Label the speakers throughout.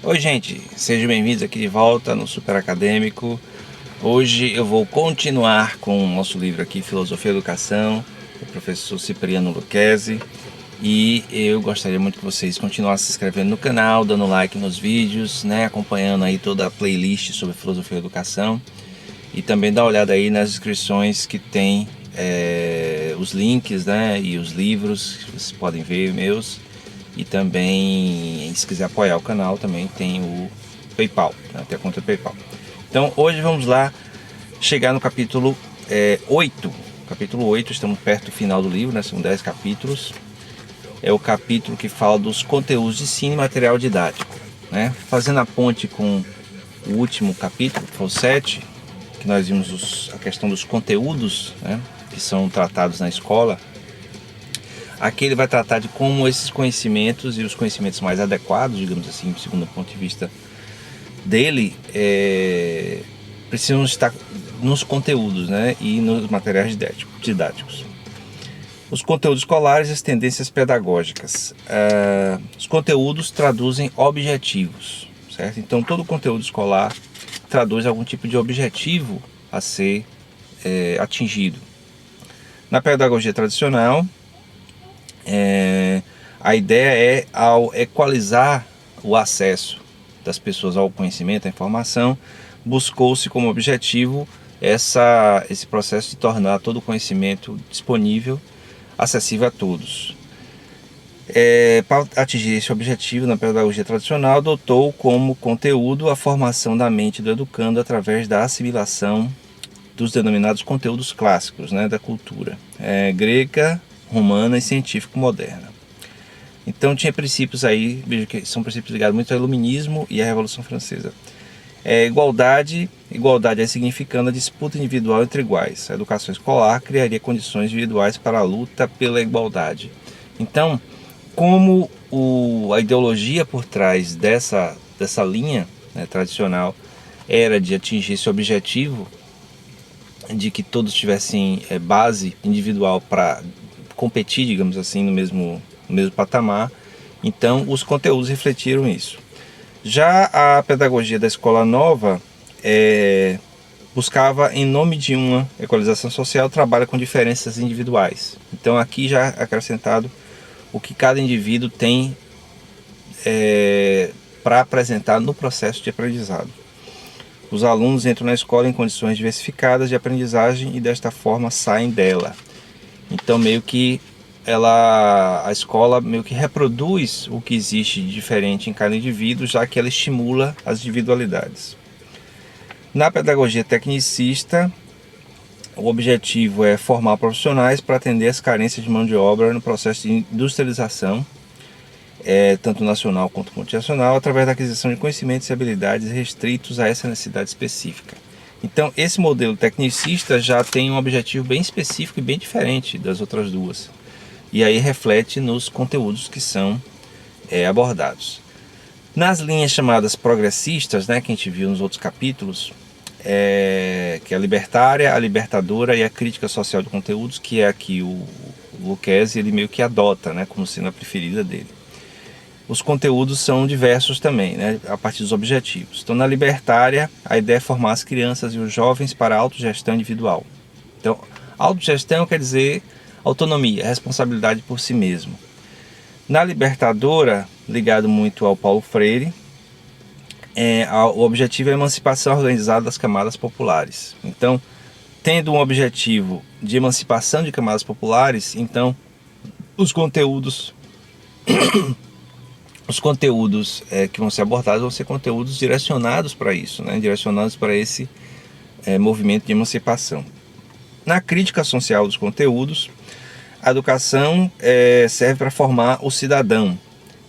Speaker 1: Oi gente, sejam bem-vindos aqui de volta no Super Acadêmico. Hoje eu vou continuar com o nosso livro aqui, Filosofia e Educação, do professor Cipriano Lucchesi. E eu gostaria muito que vocês continuassem se inscrevendo no canal, dando like nos vídeos, né, acompanhando aí toda a playlist sobre Filosofia e Educação. E também dá uma olhada aí nas descrições que tem os links, né, e os livros que vocês podem ver meus. E também, se quiser apoiar o canal, também tem o PayPal, né? Tem a conta do PayPal. Então hoje vamos lá chegar no capítulo 8. Capítulo 8, estamos perto do final do livro, né? São 10 capítulos. É o capítulo que fala dos conteúdos de ensino e material didático, né? Fazendo a ponte com o último capítulo, que foi o 7, que nós vimos a questão dos conteúdos, né, que são tratados na escola. Aqui ele vai tratar de como esses conhecimentos e os conhecimentos mais adequados, digamos assim, segundo o ponto de vista dele, precisam estar nos conteúdos, né, e nos materiais didáticos. Os conteúdos escolares e as tendências pedagógicas. Os conteúdos traduzem objetivos, certo? Então todo conteúdo escolar traduz algum tipo de objetivo a ser atingido. Na pedagogia tradicional, a ideia é, ao equalizar o acesso das pessoas ao conhecimento, à informação, buscou-se como objetivo esse processo de tornar todo o conhecimento disponível, acessível a todos. Para atingir esse objetivo, na pedagogia tradicional, adotou como conteúdo a formação da mente do educando através da assimilação dos denominados conteúdos clássicos, né, da cultura grega, romana e científico-moderna. Então tinha princípios aí, veja que são princípios ligados muito ao iluminismo e à Revolução Francesa. Igualdade é significando a disputa individual entre iguais. A educação escolar criaria condições individuais para a luta pela igualdade. Então, como a ideologia por trás dessa linha, né, tradicional era de atingir esse objetivo de que todos tivessem base individual para competir, digamos assim, no mesmo patamar, então os conteúdos refletiram isso. Já a pedagogia da escola nova buscava, em nome de uma equalização social, trabalha com diferenças individuais. Então aqui já acrescentado o que cada indivíduo tem para apresentar no processo de aprendizado. Os alunos entram na escola em condições diversificadas de aprendizagem e desta forma saem dela. Então meio que a escola meio que reproduz o que existe de diferente em cada indivíduo, já que ela estimula as individualidades. Na pedagogia tecnicista, o objetivo é formar profissionais para atender as carências de mão de obra no processo de industrialização, tanto nacional quanto multinacional, através da aquisição de conhecimentos e habilidades restritos a essa necessidade específica. Então, esse modelo tecnicista já tem um objetivo bem específico e bem diferente das outras duas. E aí reflete nos conteúdos que são abordados. Nas linhas chamadas progressistas, né, que a gente viu nos outros capítulos, que é a libertária, a libertadora e a crítica social de conteúdos, que é aqui o Lucchesi, ele meio que adota, né, como sendo a preferida dele. Os conteúdos são diversos também, né, a partir dos objetivos. Então, na libertária, a ideia é formar as crianças e os jovens para a autogestão individual. Então, autogestão quer dizer autonomia, responsabilidade por si mesmo. Na libertadora, ligado muito ao Paulo Freire, o objetivo é a emancipação organizada das camadas populares. Então, tendo um objetivo de emancipação de camadas populares, então os conteúdos que vão ser abordados vão ser conteúdos direcionados para isso, né? Direcionados para esse movimento de emancipação. Na crítica social dos conteúdos, a educação serve para formar o cidadão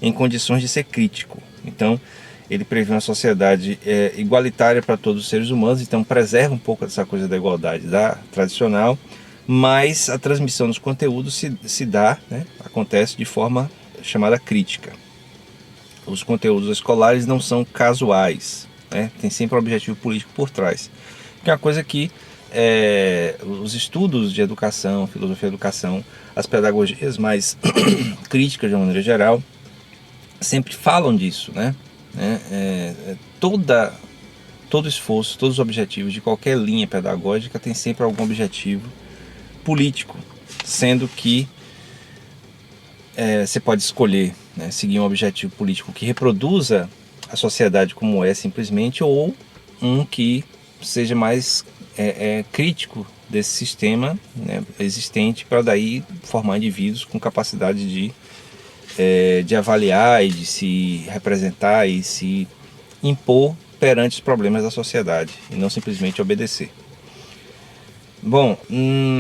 Speaker 1: em condições de ser crítico. Então, ele prevê uma sociedade igualitária para todos os seres humanos, então preserva um pouco essa coisa da igualdade tradicional, mas a transmissão dos conteúdos se dá, né, acontece de forma chamada crítica. Os conteúdos escolares não são casuais, né? Tem sempre um objetivo político por trás. Que é uma coisa que os estudos de educação, filosofia da educação, as pedagogias mais críticas de uma maneira geral, sempre falam disso, né? né? Todo esforço, todos os objetivos de qualquer linha pedagógica tem sempre algum objetivo político, sendo que você pode escolher, né, seguir um objetivo político que reproduza a sociedade como é simplesmente, ou um que seja mais crítico desse sistema, né, existente, para daí formar indivíduos com capacidade de avaliar e de se representar e se impor perante os problemas da sociedade e não simplesmente obedecer. Bom,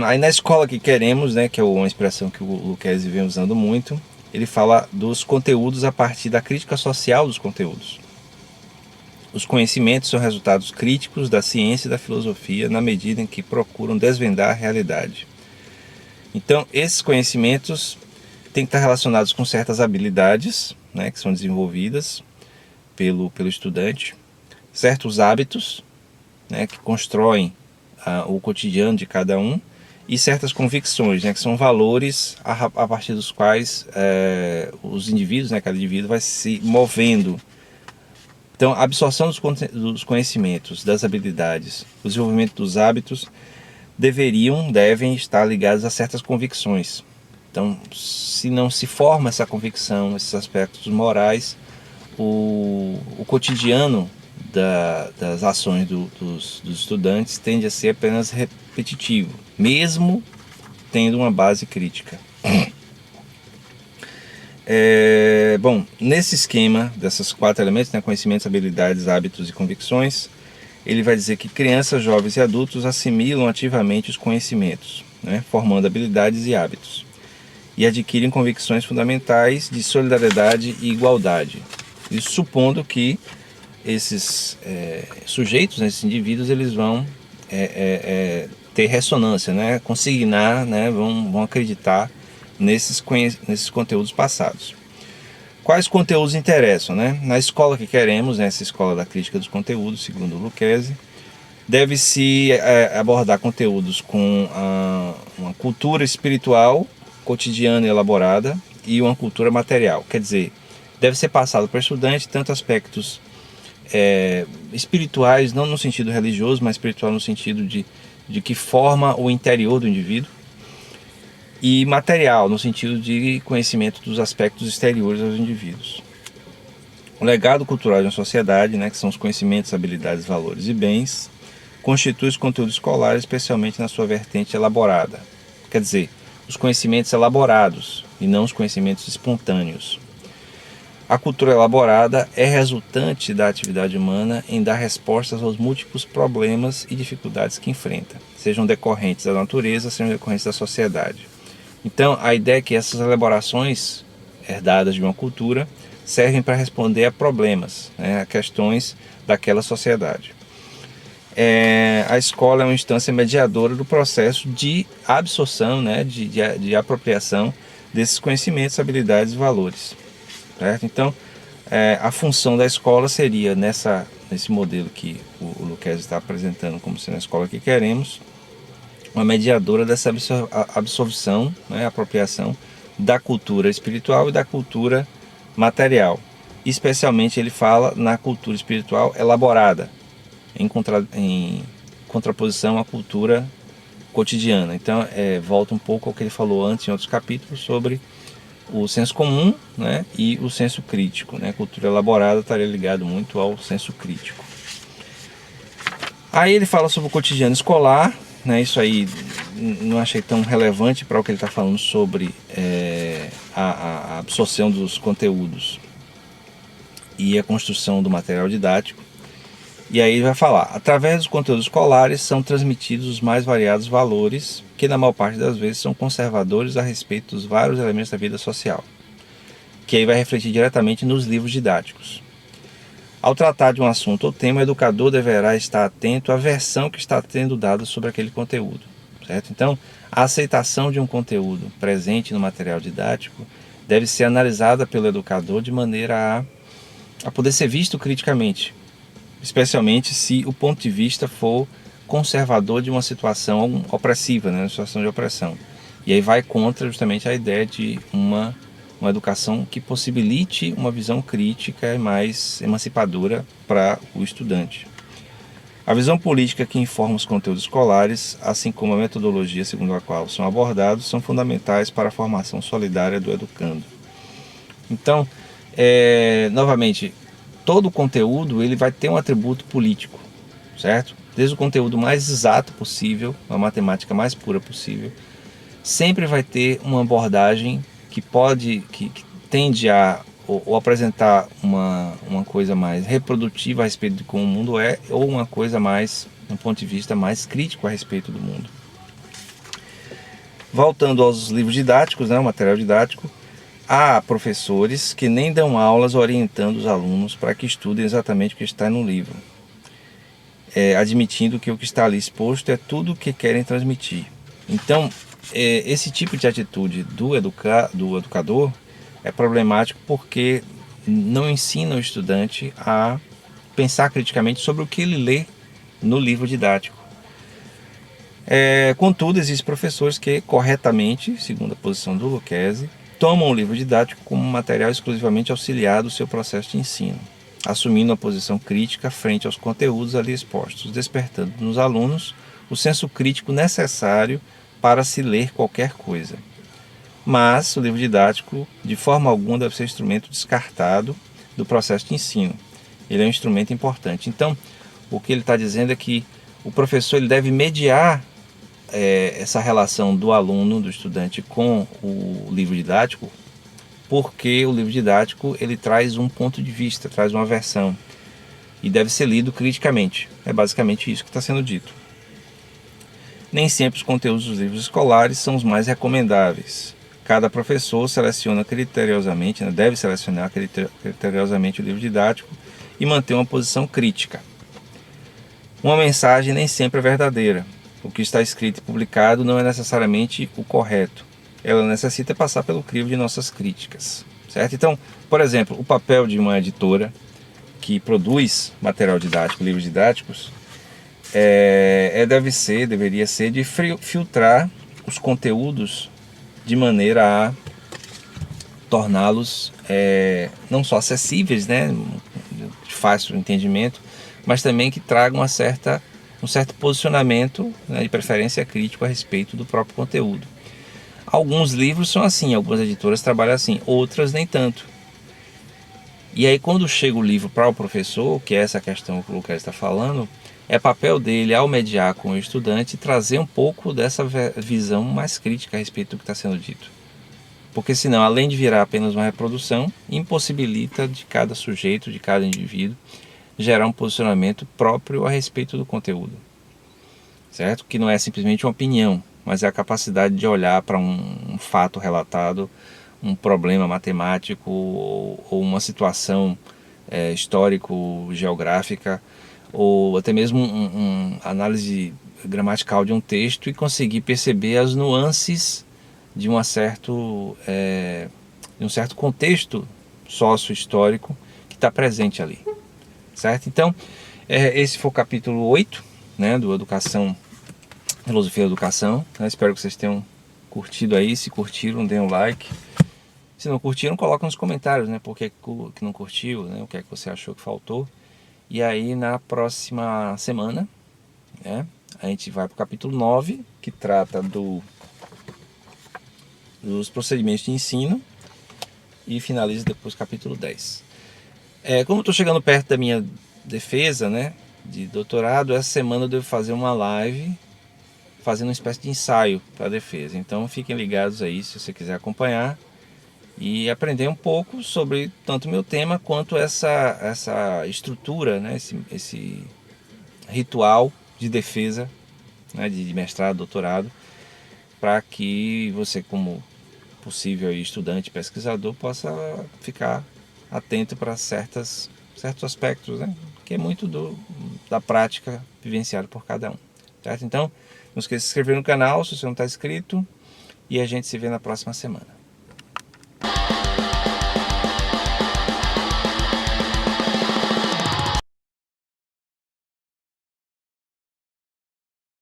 Speaker 1: aí na escola que queremos, né, que é uma expressão que o Lucchesi vem usando muito, ele fala dos conteúdos a partir da crítica social dos conteúdos. Os conhecimentos são resultados críticos da ciência e da filosofia na medida em que procuram desvendar a realidade. Então, esses conhecimentos têm que estar relacionados com certas habilidades, né, que são desenvolvidas pelo estudante, certos hábitos, né, que constroem o cotidiano de cada um, e certas convicções, né, que são valores a partir dos quais os indivíduos, né, cada indivíduo vai se movendo. Então, a absorção dos conhecimentos, das habilidades, o desenvolvimento dos hábitos devem estar ligados a certas convicções. Então, se não se forma essa convicção, esses aspectos morais, o cotidiano das ações dos estudantes tende a ser apenas repetitivo, mesmo tendo uma base crítica. Bom, nesse esquema desses 4 elementos, né, conhecimentos, habilidades, hábitos e convicções, ele vai dizer que crianças, jovens e adultos assimilam ativamente os conhecimentos, né, formando habilidades e hábitos, e adquirem convicções fundamentais de solidariedade e igualdade. Isso supondo que esses sujeitos, esses indivíduos, eles vão ter ressonância, né, consignar, né, vão acreditar nesses conteúdos passados. Quais conteúdos interessam, né? Na escola que queremos, essa escola da crítica dos conteúdos, segundo o Lucchesi, deve-se abordar conteúdos com uma cultura espiritual, cotidiana e elaborada, e uma cultura material. Quer dizer, deve ser passado para o estudante tanto aspectos espirituais, não no sentido religioso, mas espiritual no sentido de que forma o interior do indivíduo, e material, no sentido de conhecimento dos aspectos exteriores aos indivíduos. O legado cultural de uma sociedade, né, que são os conhecimentos, habilidades, valores e bens, constitui os conteúdos escolares, especialmente na sua vertente elaborada. Quer dizer, os conhecimentos elaborados e não os conhecimentos espontâneos. A cultura elaborada é resultante da atividade humana em dar respostas aos múltiplos problemas e dificuldades que enfrenta, sejam decorrentes da natureza, sejam decorrentes da sociedade. Então, a ideia é que essas elaborações herdadas de uma cultura servem para responder a problemas, né, a questões daquela sociedade. A escola é uma instância mediadora do processo de absorção, né, de apropriação desses conhecimentos, habilidades e valores. Certo? Então, a função da escola seria, nesse modelo que o Lucchesi está apresentando como sendo a escola que queremos, uma mediadora dessa absorção, né, apropriação da cultura espiritual e da cultura material. Especialmente ele fala na cultura espiritual elaborada, em contraposição à cultura cotidiana. Então, volta um pouco ao que ele falou antes em outros capítulos sobre o senso comum, né, e o senso crítico. Né? A cultura elaborada estaria ligado muito ao senso crítico. Aí ele fala sobre o cotidiano escolar, né? Isso aí não achei tão relevante para o que ele está falando sobre a absorção dos conteúdos e a construção do material didático. E aí ele vai falar, através dos conteúdos escolares são transmitidos os mais variados valores, que na maior parte das vezes são conservadores a respeito dos vários elementos da vida social, que aí vai refletir diretamente nos livros didáticos. Ao tratar de um assunto ou tema, o educador deverá estar atento à versão que está sendo dada sobre aquele conteúdo. Certo? Então, a aceitação de um conteúdo presente no material didático deve ser analisada pelo educador de maneira a poder ser visto criticamente, especialmente se o ponto de vista for conservador de uma situação opressiva, né, uma situação de opressão. E aí vai contra justamente a ideia de uma uma educação que possibilite uma visão crítica e mais emancipadora para o estudante. A visão política que informa os conteúdos escolares, assim como a metodologia segundo a qual são abordados, são fundamentais para a formação solidária do educando. Então, novamente, todo o conteúdo ele vai ter um atributo político, certo? Desde o conteúdo mais exato possível, a matemática mais pura possível, sempre vai ter uma abordagem que tende a ou apresentar uma coisa mais reprodutiva a respeito de como o mundo é, ou uma coisa mais, um ponto de vista mais crítico a respeito do mundo. Voltando aos livros didáticos, né, o material didático, há professores que nem dão aulas orientando os alunos para que estudem exatamente o que está no livro, admitindo que o que está ali exposto é tudo o que querem transmitir. Então, esse tipo de atitude do educador é problemático porque não ensina o estudante a pensar criticamente sobre o que ele lê no livro didático. Contudo, existem professores que corretamente, segundo a posição do Lucchesi, tomam o livro didático como material exclusivamente auxiliar do seu processo de ensino, assumindo uma posição crítica frente aos conteúdos ali expostos, despertando nos alunos o senso crítico necessário para se ler qualquer coisa. Mas o livro didático, de forma alguma, deve ser instrumento descartado do processo de ensino. Ele é um instrumento importante. Então, o que ele está dizendo é que o professor ele deve mediar essa relação do aluno, do estudante, com o livro didático, porque o livro didático ele traz um ponto de vista, traz uma versão, e deve ser lido criticamente. É basicamente isso que está sendo dito. Nem sempre os conteúdos dos livros escolares são os mais recomendáveis. Cada professor seleciona criteriosamente, deve selecionar criteriosamente o livro didático e manter uma posição crítica. Uma mensagem nem sempre é verdadeira. O que está escrito e publicado não é necessariamente o correto. Ela necessita passar pelo crivo de nossas críticas, certo? Então, por exemplo, o papel de uma editora que produz material didático, livros didáticos, deveria ser de filtrar os conteúdos de maneira a torná-los não só acessíveis, né, de fácil entendimento, mas também que tragam um certo posicionamento, né, de preferência crítico a respeito do próprio conteúdo. Alguns livros são assim, algumas editoras trabalham assim, outras nem tanto. E aí quando chega o livro para o professor, que é essa questão que o Lucas está falando, é papel dele, ao mediar com o estudante, trazer um pouco dessa visão mais crítica a respeito do que está sendo dito. Porque senão, além de virar apenas uma reprodução, impossibilita de cada sujeito, de cada indivíduo, gerar um posicionamento próprio a respeito do conteúdo. Certo? Que não é simplesmente uma opinião, mas é a capacidade de olhar para um fato relatado, um problema matemático ou uma situação histórico-geográfica, ou até mesmo uma análise gramatical de um texto e conseguir perceber as nuances de um certo contexto sócio-histórico que está presente ali, certo? Então, esse foi o capítulo 8, né, do Educação, Filosofia da Educação, né? Espero que vocês tenham curtido aí. Se curtiram, deem um like. Se não curtiram, coloca nos comentários, né, por que não curtiu, né, o que é que você achou que faltou. E aí na próxima semana, né, a gente vai para o capítulo 9, que trata dos procedimentos de ensino, e finaliza depois o capítulo 10. Como eu estou chegando perto da minha defesa, né, de doutorado, essa semana eu devo fazer uma live fazendo uma espécie de ensaio para a defesa. Então fiquem ligados aí se você quiser acompanhar e aprender um pouco sobre tanto o meu tema quanto essa estrutura, né, esse ritual de defesa, né, de mestrado, doutorado, para que você, como possível estudante, pesquisador, possa ficar atento para certos aspectos, né, que é muito da prática vivenciada por cada um. Certo? Então, não esqueça de se inscrever no canal se você não está inscrito, e a gente se vê na próxima semana.